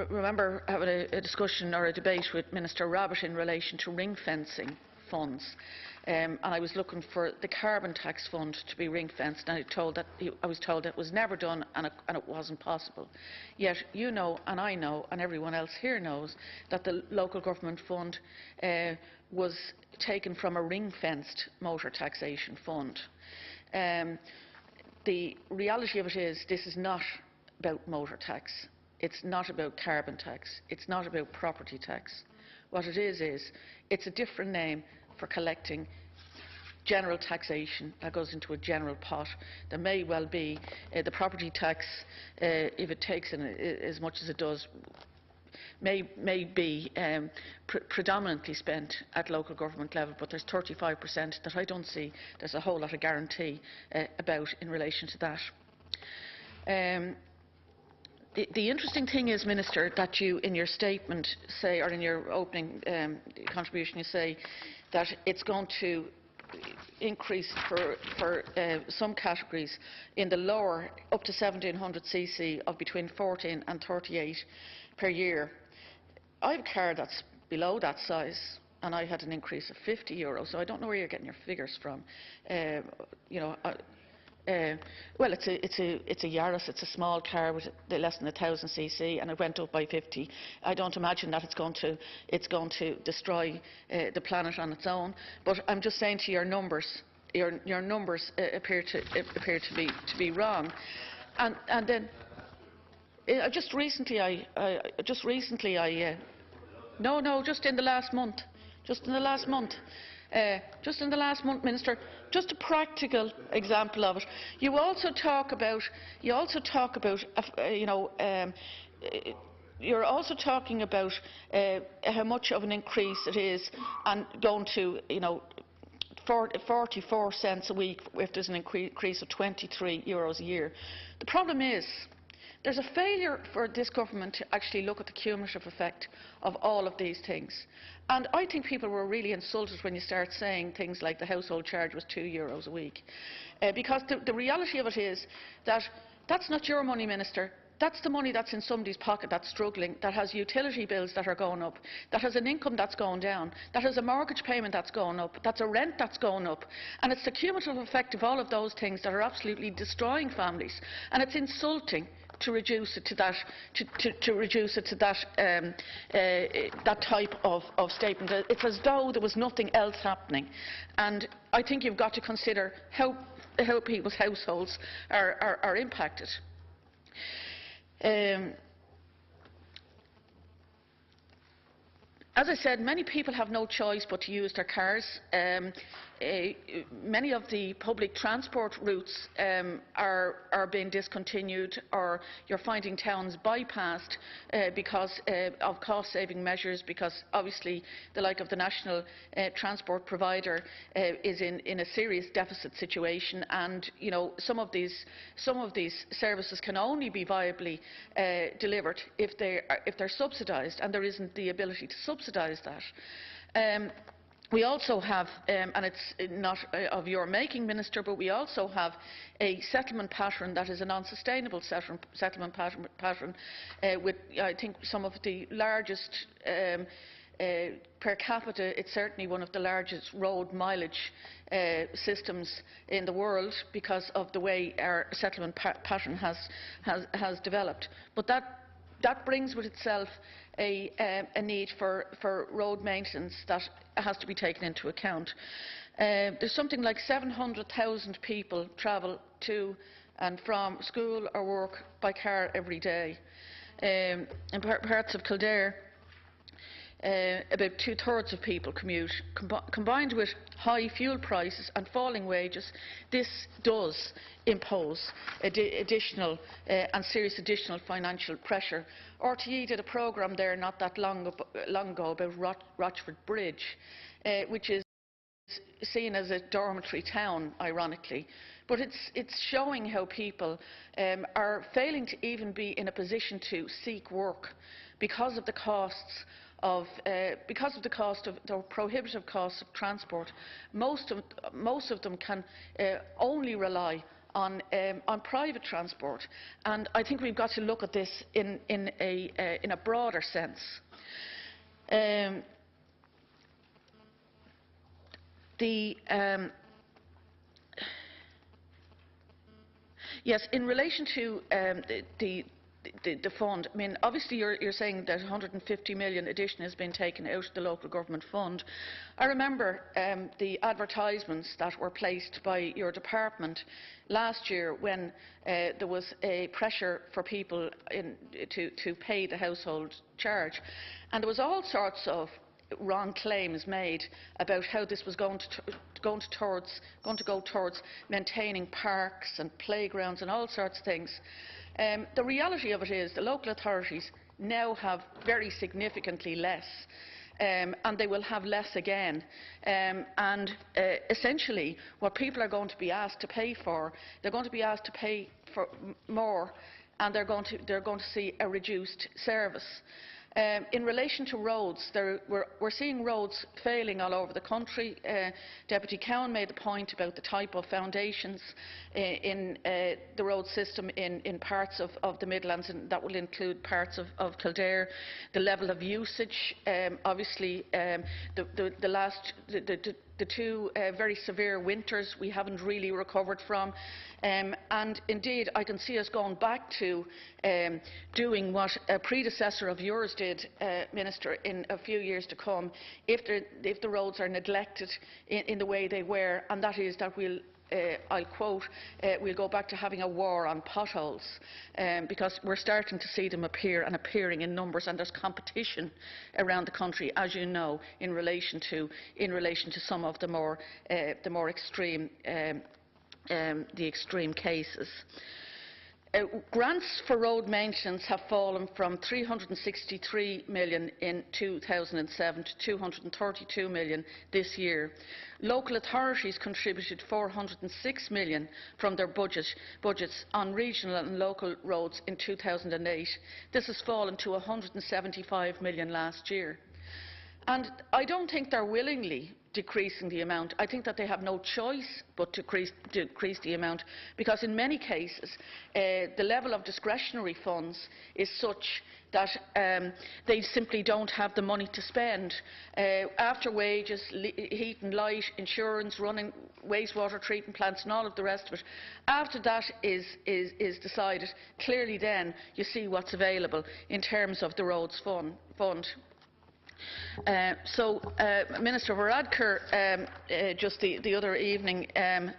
remember having a discussion or a debate with Minister Rabbit in relation to ring fencing funds, and I was looking for the carbon tax fund to be ring fenced, and I was told that it was never done and it wasn't possible. Yet you know, and I know, and everyone else here knows, that the local government fund was taken from a ring fenced motor taxation fund. The reality of it is, this is not about motor tax. It's not about carbon tax. It's not about property tax. What it is it's a different name for collecting general taxation that goes into a general pot. There may well be the property tax, if it takes in as much as it does, may be predominantly spent at local government level, but there's 35% that I don't see there's a whole lot of guarantee about in relation to that. The interesting thing is, Minister, that you in your statement say, or in your opening contribution, you say that it's going to increase for some categories in the lower, up to 1700 cc, of between 14 and 38 per year. I have a car that's below that size, and I had an increase of €50, so I don't know where you're getting your figures from. Well, it's a Yaris. It's a small car with less than 1,000 cc, and it went up by 50. I don't imagine that it's going to destroy the planet on its own. But I'm just saying to your numbers, your numbers appear to be wrong. And then just recently, just in the last month. Just in the last month, Minister, just a practical example of it. You also talk about you're also talking about how much of an increase it is, and going to 44 cents a week if there's an increase of €23 a year. The problem is, there's a failure for this government to actually look at the cumulative effect of all of these things. And I think people were really insulted when you start saying things like the household charge was €2 a week. Because the reality of it is that that's not your money, Minister. That's the money that's in somebody's pocket that's struggling, that has utility bills that are going up, that has an income that's going down, that has a mortgage payment that's going up, that's a rent that's going up. And it's the cumulative effect of all of those things that are absolutely destroying families. And it's insulting to reduce it to that, that type of statement. It's as though there was nothing else happening. And I think you've got to consider how people's households are impacted. As I said, many people have no choice but to use their cars. Many of the public transport routes are being discontinued, or you're finding towns bypassed because of cost-saving measures, because obviously the like of the national transport provider is in a serious deficit situation, and some of these services can only be viably delivered if they're subsidised, and there isn't the ability to subsidise that. We also have, and it's not of your making, Minister, but we also have a settlement pattern that is an unsustainable settlement pattern with, I think, some of the largest per capita. It's certainly one of the largest road mileage systems in the world because of the way our settlement pattern has developed. But that brings with itself a need for road maintenance that has to be taken into account. There's something like 700,000 people travel to and from school or work by car every day. In parts of Kildare, about 2/3 of people commute. Combined with high fuel prices and falling wages, this does impose additional and serious additional financial pressure. RTE did a programme there not that long ago about Rochford Bridge, which is seen as a dormitory town, ironically. But it's showing how people are failing to even be in a position to seek work because of the costs of the prohibitive costs of transport. Most of them can only rely on private transport. And I think we've got to look at this in a broader sense. Yes, in relation to the fund, I mean, obviously you're saying that 150 million addition has been taken out of the local government fund. I remember the advertisements that were placed by your department last year when there was a pressure for people to pay the household charge, and there was all sorts of wrong claims made about how this was going to go towards maintaining parks and playgrounds and all sorts of things. The reality of it is the local authorities now have very significantly less, and they will have less again. Essentially, what people are going to be asked to pay for, they're going to be asked to pay for more, and they're going to see a reduced service. In relation to roads, we're seeing roads failing all over the country. Deputy Cowan made the point about the type of foundations in the road system in parts of the Midlands, and that will include parts of Kildare. The level of usage, obviously, the two very severe winters we haven't really recovered from. And indeed, I can see us going back to doing what a predecessor of yours did, Minister, in a few years to come, if the roads are neglected in the way they were, and that is that we'll I'll quote, we'll go back to having a war on potholes, because we're starting to see them appear and appearing in numbers, and there's competition around the country, as you know, in relation to some of the more extreme cases. Grants for road maintenance have fallen from 363 million in 2007 to 232 million this year. Local authorities contributed 406 million from their budgets on regional and local roads in 2008. This has fallen to 175 million last year. And I don't think they're willingly decreasing the amount. I think that they have no choice but to decrease the amount, because in many cases the level of discretionary funds is such that they simply don't have the money to spend. After wages, heat and light, insurance, running wastewater treatment plants and all of the rest of it, after that is decided, clearly then you see what's available in terms of the roads fund. Minister Varadkar, just the other evening,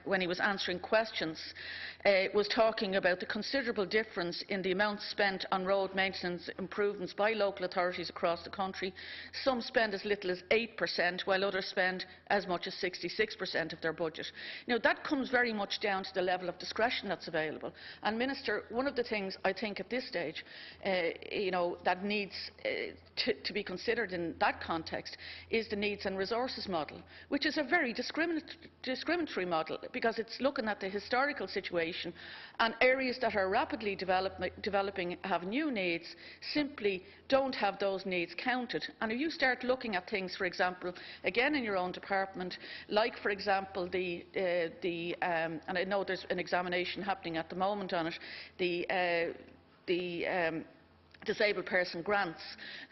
when he was answering questions, was talking about the considerable difference in the amount spent on road maintenance improvements by local authorities across the country. Some spend as little as 8%, while others spend as much as 66% of their budget. Now, that comes very much down to the level of discretion that's available. And, Minister, one of the things I think at this stage that needs to be considered in that context is the needs and resources model, which is a very discriminatory model, because it's looking at the historical situation, and areas that are rapidly developing have new needs simply don't have those needs counted. And if you start looking at things, for example, again in your own department, like for example and I know there's an examination happening at the moment on it, the disabled person grants.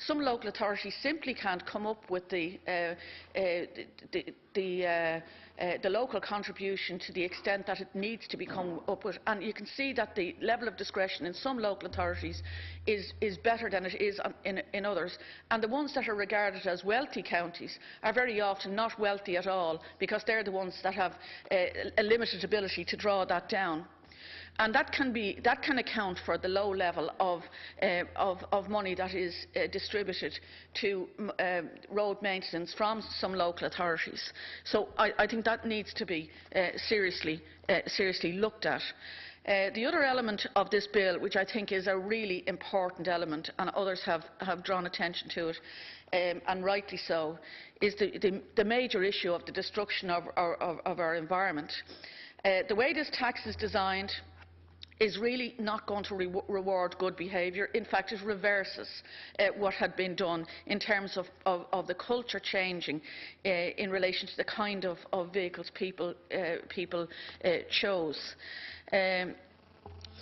Some local authorities simply can't come up with the local contribution to the extent that it needs to be come up with, and you can see that the level of discretion in some local authorities is better than it is in others, and the ones that are regarded as wealthy counties are very often not wealthy at all, because they're the ones that have a limited ability to draw that down. And that can account for the low level of money that is distributed to road maintenance from some local authorities. So I think that needs to be seriously looked at. The other element of this bill, which I think is a really important element, and others have drawn attention to it, and rightly so, is the major issue of the destruction of our environment. The way this tax is designed, is really not going to reward good behaviour. In fact, it reverses what had been done in terms of the culture changing in relation to the kind of vehicles people chose.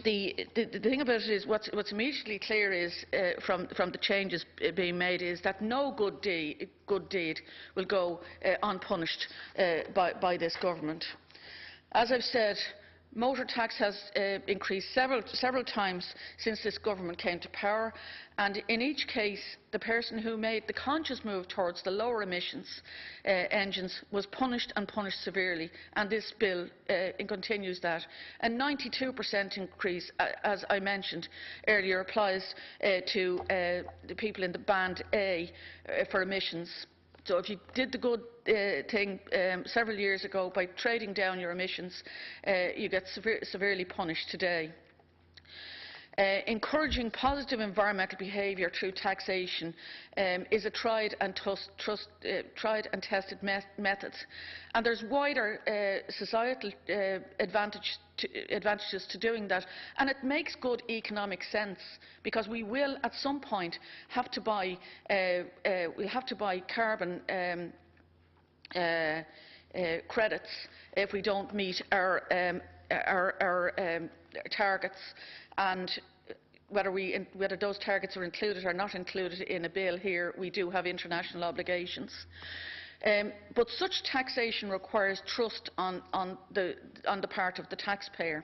The thing about it is, what's immediately clear is, from the changes being made, is that no good deed will go unpunished by this government. As I've said, motor tax has increased several times since this government came to power, and in each case the person who made the conscious move towards the lower emissions engines was punished, and punished severely, and this bill continues that. A 92% increase, as I mentioned earlier, applies to the people in the Band A for emissions. So if you did the good thing several years ago by trading down your emissions, you get severely punished today. Encouraging positive environmental behaviour through taxation is a tried and tested method, and there's wider societal advantages to doing that, and it makes good economic sense, because we will at some point have to buy carbon credits if we don't meet our targets, and whether those targets are included or not included in a bill here, we do have international obligations. But such taxation requires trust on the part of the taxpayer.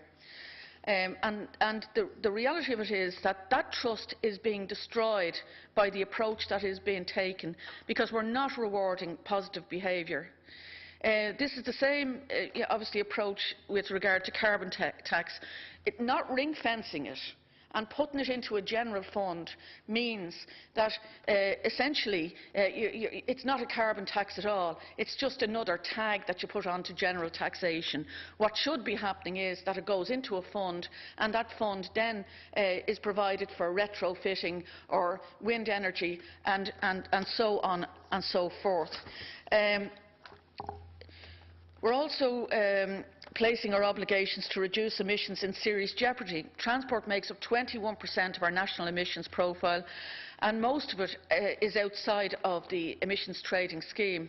And the reality of it is that that trust is being destroyed by the approach that is being taken, because we're not rewarding positive behaviour. This is the same, obviously, approach with regard to carbon tax. Not ring-fencing it and putting it into a general fund means that essentially it's not a carbon tax at all. It's just another tag that you put onto general taxation. What should be happening is that it goes into a fund, and that fund then is provided for retrofitting or wind energy and so on and so forth. We're also placing our obligations to reduce emissions in serious jeopardy. Transport makes up 21% of our national emissions profile, and most of it is outside of the emissions trading scheme.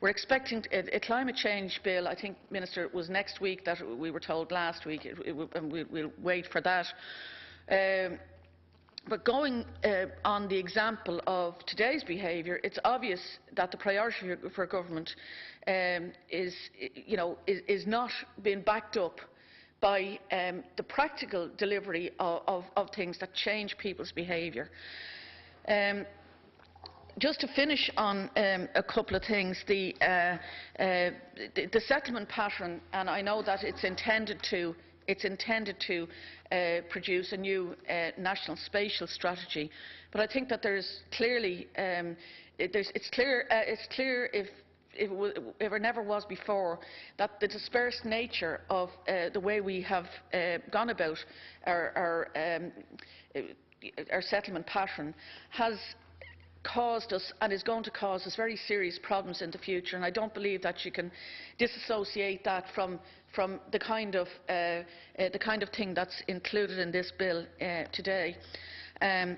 We're expecting a climate change bill, I think, Minister, it was next week that we were told last week, and we'll wait for that. But going on the example of today's behaviour, it's obvious that the priority for government is not being backed up by the practical delivery of things that change people's behaviour. Just to finish on a couple of things, the settlement pattern, and I know that it's intended to produce a new national spatial strategy, but I think that there's clearly it's clear if it never was before, that the dispersed nature of the way we have gone about our settlement pattern has caused us, and is going to cause us, very serious problems in the future, and I don't believe that you can disassociate that from the kind of thing that's included in this bill today. I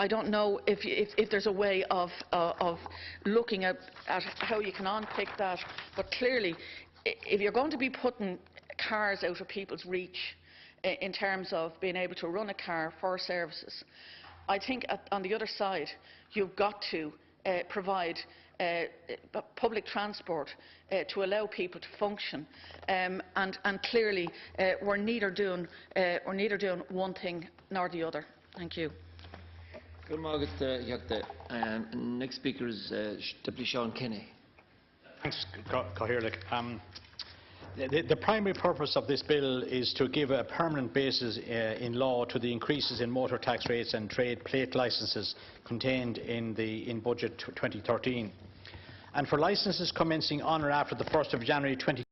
don't know if there's a way of looking at how you can unpick that, but clearly, if you're going to be putting cars out of people's reach in terms of being able to run a car for services, I think on the other side you've got to provide public transport to allow people to function, and clearly we're neither doing one thing nor the other. Thank you. Next speaker is Deputy Sean Kenny. Thanks, Cathaoirleach. The primary purpose of this bill is to give a permanent basis in law to the increases in motor tax rates and trade plate licences contained in Budget 2013, and for licences commencing on or after the 1st of January 2013.